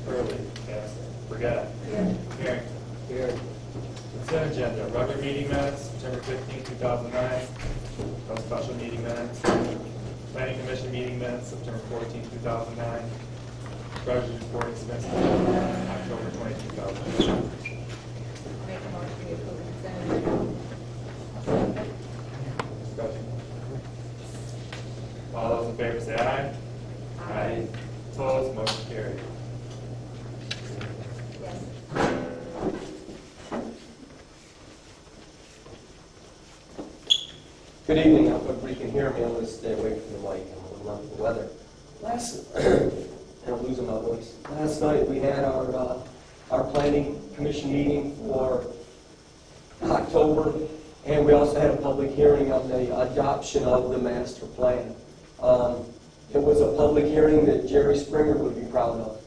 Early, yes. Forget. Here. Here. Consent agenda, regular meeting minutes, September 15, 2009. No special meeting minutes. Planning Commission meeting minutes, September 14, 2009. Treasurer's report expenses, October 20, 2009. Make a motion to approve consent agenda. Discussion. All those in favor say aye. Aye. Opposed, motion carried. Yes. Good evening. I hope you can hear me. I'm going to stay away from the mic. I'm under the weather. And I'm losing my voice. Last night we had our planning commission meeting for October, and we also had a public hearing on the adoption of the master plan. It was a public hearing that Jerry Springer would be proud of.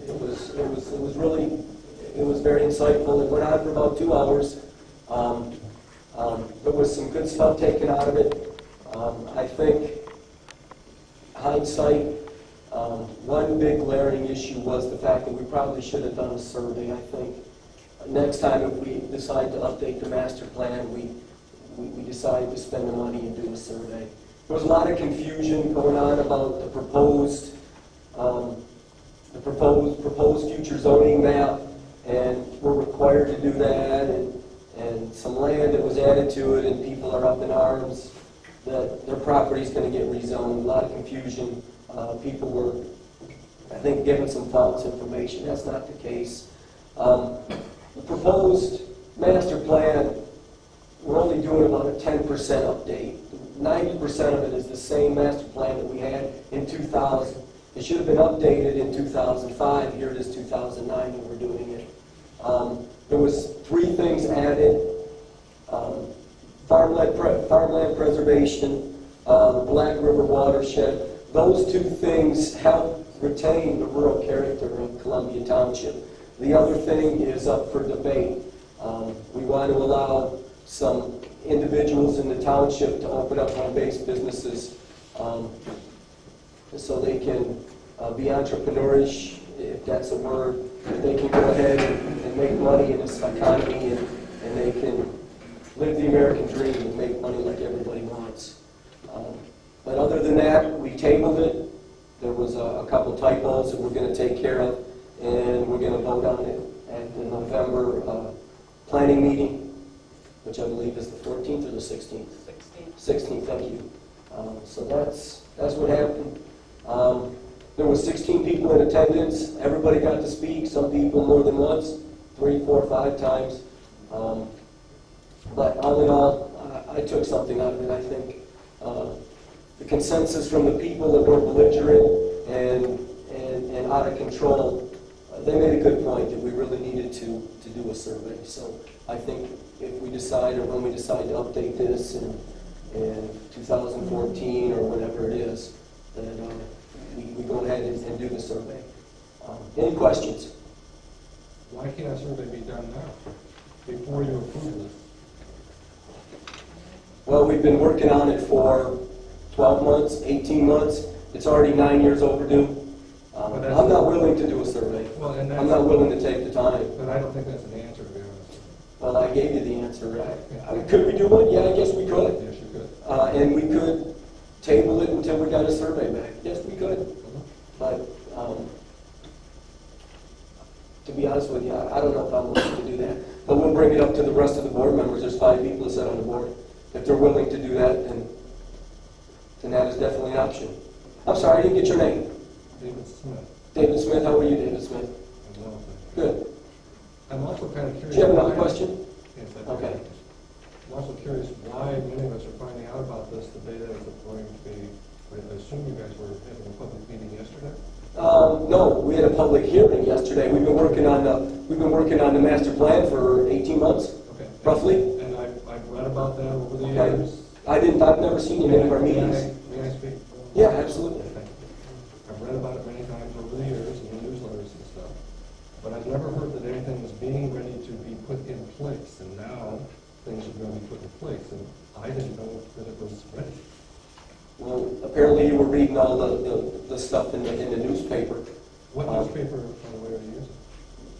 It was very insightful. It went on for about 2 hours. There was some good stuff taken out of it. I think, hindsight, one big glaring issue was the fact that we probably should have done a survey. I think next time if we decide to update the master plan, we decide to spend the money and do a survey. There was a lot of confusion going on about the proposed future zoning map, and we're required to do that, and some land that was added to it, and people are up in arms that their property is going to get rezoned. A lot of confusion. People were, I think, given some false information. That's not the case. The proposed master plan, we're only doing about a 10% update. 90% of it is the same master plan that we had in 2000. It should have been updated in 2005. Here it is 2009 when we're doing it. There was 3 things added. Farmland preservation, the Black River watershed. Those 2 things help retain the rural character of Columbia Township. The other thing is up for debate. We want to allow some individuals in the township to open up home-based businesses so they can be entrepreneurish, if that's a word. They can go ahead and make money in this economy, and they can live the American dream and make money like everybody wants. But other than that, we tabled it. There was a couple typos that we're going to take care of, and we're going to vote on it at the November planning meeting, which I believe is the 14th or the 16th? 16th. 16th, thank you. So that's what happened. There was 16 people in attendance. Everybody got to speak, some people more than once, 3, 4, 5 times. But all in all, I took something out of it. I think the consensus from the people that were belligerent and out of control, they made a good point that we really needed to do a survey. So I think if we decide, or when we decide to update this in 2014 or whatever it is, then we go ahead and do the survey. Any questions? Why can't a survey be done now, before you approve this? Well, we've been working on it for 12 months, 18 months. It's already 9 years overdue. I'm not willing to do a survey. Well, I'm not willing to take the time. But I don't think that's an answer, to be honest. Well, I gave you the answer, right? Could we do one? Yeah, I guess we could. Yes, you could. And we could table it until we got a survey back. Yes, we could. But to be honest with you, I don't know if I'm willing to do that. But we'll bring it up to the rest of the board members. There's 5 people that sit on the board. If they're willing to do that, then that is definitely an option. I'm sorry, I didn't get your name. David Smith. David Smith, how are you, David Smith? I'm well, thank you. Good. I'm also kind of curious. Do you have another question? Yes, I do. Okay. I'm also curious why many of us are finding out about this the day that it's going to be. I assume you guys were having a public meeting yesterday? No, we had a public hearing yesterday. We've been working on the master plan for 18 months, Okay. roughly. And I've read about that over the Okay. years. I've never seen you in any of our meetings. May I speak? Yeah, absolutely. Thank you. I've read about it many times over the years in the newsletters and stuff, but I've never heard that anything was being ready to be put in place, and now things are going to be put in place, and I didn't know that it was ready. Well, apparently you were reading all the stuff in the newspaper. What newspaper on the way to use it?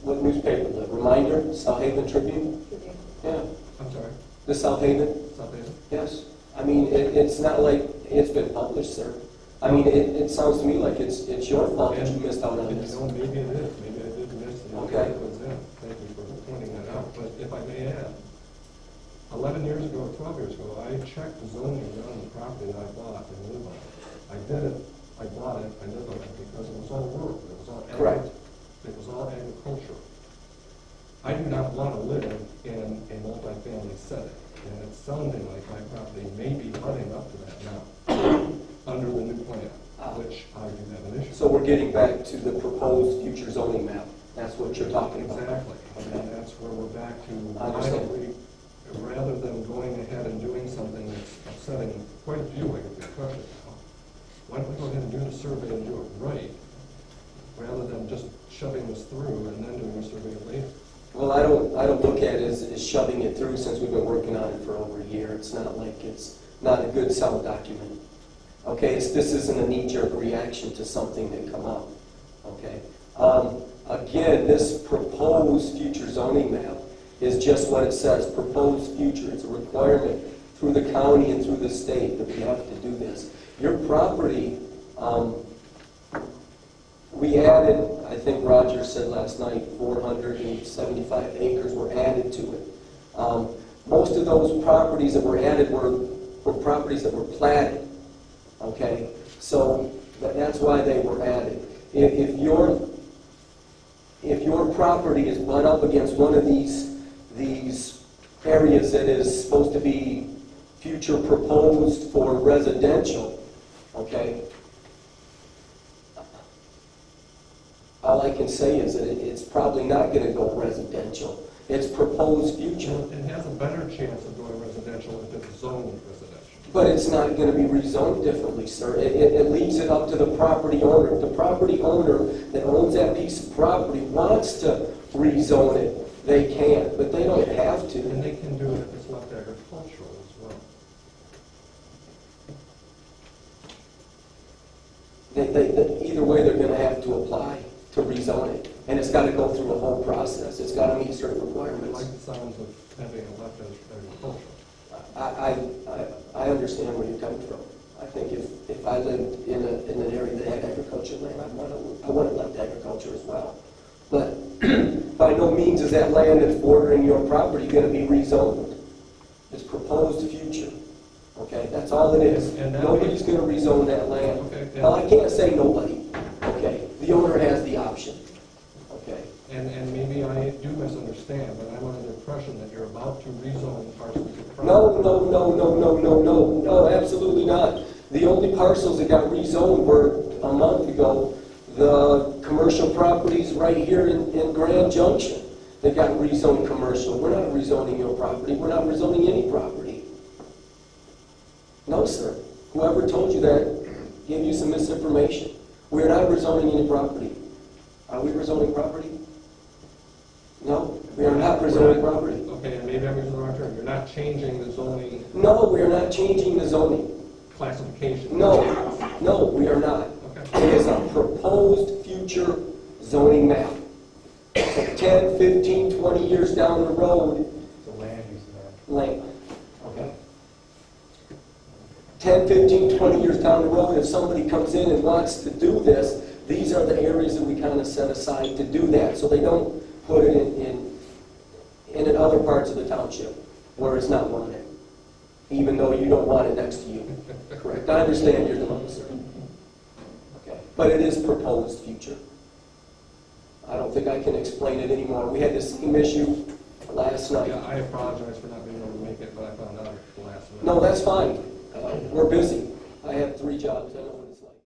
What newspaper? The Reminder, South Haven Tribune? Tribune. Yeah, I'm sorry, the South Haven, South Haven? yes. I mean, it's not like it's been published, sir. I mean, it sounds to me like it's your fault that you missed out on And, this. you know, maybe it is, maybe I did miss the Okay. other that was in. Thank you for pointing that out. But if I may add, 11 years ago, 12 years ago, I checked the zoning around the property that I bought and lived on. I did it, I bought it, I lived on it because it was all rural, it was all Correct. it was all agricultural. I do not want to live in a multifamily setting, and it's sounding like my property may be running up to that now, under the new plan, which I do have an issue. So we're getting back to the proposed future zoning map. That's what you're talking about. Exactly, and that's where we're back to, I understand. rather than going ahead and doing something that's upsetting quite a few, like the question now, why don't we go ahead and do the survey and do it right, rather than just shoving this through and then doing a survey later? Well, I don't look at it as shoving it through since we've been working on it for over a year. It's not like it's not a good solid document. Okay, this isn't a knee-jerk reaction to something that come up. Okay. Again, this proposed future zoning map is just what it says, proposed future. It's a requirement through the county and through the state that we have to do this. Your property, we added, I think Roger said last night, 475 acres were added to it. Most of those properties that were added were properties that were platted. Okay, so that's why they were added. If your property is butt up against one of these areas that is supposed to be future proposed for residential, okay, all I can say is that it's probably not going to go residential. It's proposed future. It has a better chance of going residential if it's zoned residential. But it's not going to be rezoned differently, sir. It leaves it up to the property owner. If the property owner that owns that piece of property wants to rezone it, they can, but they don't have to. And they can do it if it's left agricultural as well. Either way, they're going to have to apply to rezone it. And it's got to go through a whole process. It's got to meet certain I requirements. like the sounds of having it left agricultural. I understand where you're coming from. I think if I lived in an area that had agriculture land, I want it left agriculture as well. But by no means is that land that's bordering your property going to be rezoned. It's proposed future. Okay, that's all it is. And that Nobody's going to rezone that land. Okay, and- Well, I can't say nobody. Okay, the owner has the option. Okay. And maybe I do misunderstand, but I'm under the impression that you're about to rezone parcels of property. No, absolutely not. The only parcels that got rezoned were a month ago, the commercial properties right here in Grand Junction. They got rezoned commercial. We're not rezoning your property. We're not rezoning any property. No, sir. Whoever told you that gave you some misinformation. We're not rezoning any property. Are we rezoning property? No, we are not rezoning property. Okay, and maybe I'm using the wrong term. You're not changing the zoning No, we are not changing the zoning. classification. No, we are not. Okay. It is a proposed future zoning map. So 10, 15, 20 years down the road, It's a land use map. land, okay. 10, 15, 20 years down the road, if somebody comes in and wants to do this, these are the areas that we kind of set aside to do that, so they don't put it in other parts of the township where it's not wanted, even though you don't want it next to you. Correct. I understand your dilemma, sir. Okay. But it is proposed future. I don't think I can explain it anymore. We had the same issue last night. Yeah, I apologize for not being able to make it, but I found out at the last minute. No, that's fine. We're busy. I have 3 jobs. I know what it's like.